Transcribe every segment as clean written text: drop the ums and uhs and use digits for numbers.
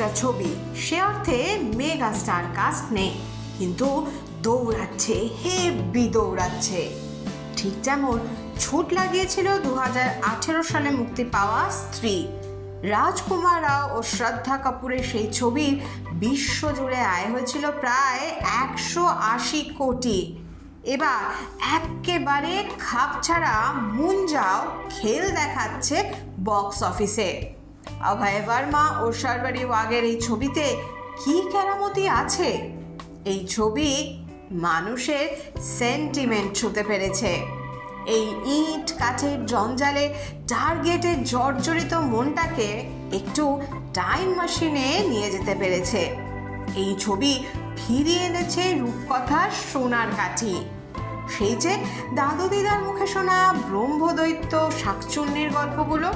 একটা ছবি, সে অর্থে মেগা স্টার কাস্ট নেই, কিন্তু দৌড়াচ্ছে, হেভি দৌড়াচ্ছে। ঠিক যেমন ছুট লাগিয়েছিল 2018 সালে মুক্তি পাওয়া স্ত্রী। রাজকুমার রাও ও শ্রদ্ধা কাপুরের সেই ছবির বিশ্বজুড়ে আয় হয়েছিল প্রায় 180 কোটি। এবার একেবারে খাপছাড়া মুঞ্জাও খেল দেখাচ্ছে বক্স অফিসে। অভয় বর্মা ও শার্বরী ওয়াগের এই ছবিতে কি কেরামতি আছে? এই ছবি মানুষের সেন্টিমেন্ট ছুঁতে পেরেছে। এই ইট কাঠের জঞ্জালে টার্গেটের জর্জরিত মনটাকে একটু টাইম মেশিনে নিয়ে যেতে পেরেছে। এই ছবি ফিরিয়ে এনেছে রূপকথার সোনার কাঠি। সেই যে দাদু দিদার মুখে শোনা ব্রহ্মদৈত্য শাকচুন্নির গল্পগুলো,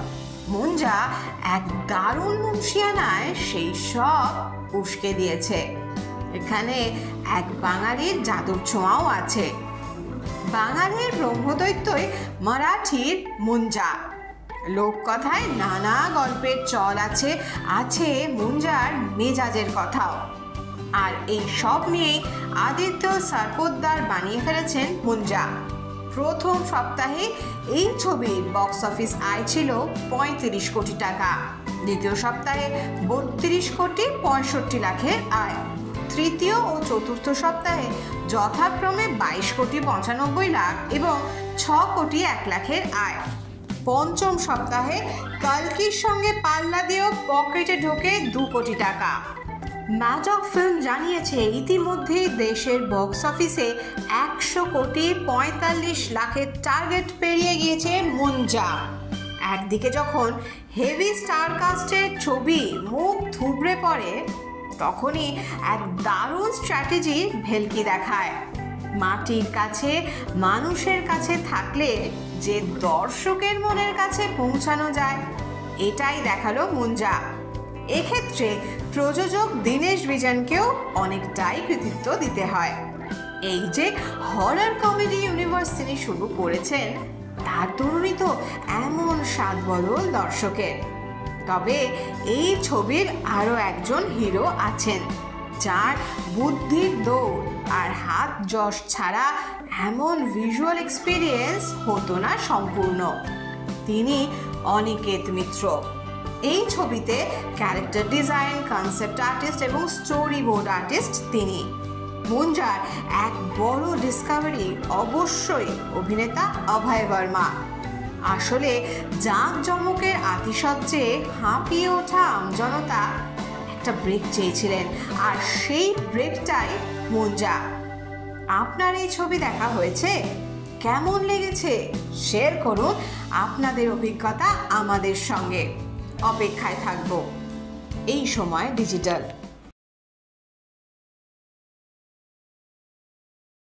মুঞ্জা এক দারুণ মুন্সিয়ানায় সেই সব উস্কে দিয়েছে। এখানে এক বাঙালির জাদুর ছোঁয়াও আছে। বাঙালির ব্রহ্মদৈত্যই মারাঠির মুঞ্জা। লোককথায় নানা গল্পের চল আছে, আছে মুঞ্জার মেজাজের কথাও। আর এই সব নিয়েই আদিত্য সরপোদ্দার বানিয়ে ফেলেছেন মুঞ্জা। প্রথম সপ্তাহে এই ছবির বক্স অফিস আয় ছিল 35 কোটি টাকা, দ্বিতীয় সপ্তাহে 32 কোটি 65 লাখের আয়, তৃতীয় ও চতুর্থ সপ্তাহে যথাক্রমে 22 কোটি 95 লাখ এবং 6 কোটি 1 লাখের আয়। পঞ্চম সপ্তাহে কালকির সঙ্গে পাল্লা দিয়েও পকেটে ঢোকে 2 কোটি টাকা। ম্যাজক ফিল্ম জানিয়েছে ইতিমধ্যেই দেশের বক্স অফিসে 100 কোটি 45 লাখের টার্গেট পেরিয়ে গিয়েছে মুঞ্জা। একদিকে যখন হেভি স্টার কাস্টের ছবি মুখ থুবড়ে পড়ে, তখনই এক দারুণ স্ট্র্যাটেজি ভেলকি দেখায়। মাটির কাছে, মানুষের কাছে থাকলে যে দর্শকের মনের কাছে পৌঁছানো যায়, এটাই দেখালো মুঞ্জা। এক্ষেত্রে প্রযোজক দীনেশ বিজনকেও অনেকটাই কৃতিত্ব দিতে হয়। এই যে হরর কমেডি ইউনিভার্স তিনি শুরু করেছেন, তার দরুনই তো এমন স্বাদ বদল দর্শকের। তবে এই ছবির আরও একজন হিরো আছেন, যার বুদ্ধির দৌড় আর হাত যশ ছাড়া এমন ভিজুয়াল এক্সপিরিয়েন্স হতো না সম্পূর্ণ। তিনি অনিকেত মিত্র। এই ছবিতে ক্যারেক্টার ডিজাইন, কনসেপ্ট আর্টিস্ট এবং স্টোরি বোর্ড আর্টিস্ট তিনি। মুঞ্জার এক বড় ডিসকভারি অবশ্যই অভিনেতা অভয় বর্মা। আসলে জাঁকজমকের আতিশয্যে হাঁপিয়ে ওঠা আমজনতা একটা ব্রেক চেয়েছিলেন, আর সেই ব্রেকটাই মুঞ্জা। আপনার এই ছবি দেখা হয়েছে? কেমন লেগেছে? শেয়ার করুন আপনাদের অভিজ্ঞতা আমাদের সঙ্গে। অপেক্ষায় থাকবো। এই সময় ডিজিটাল।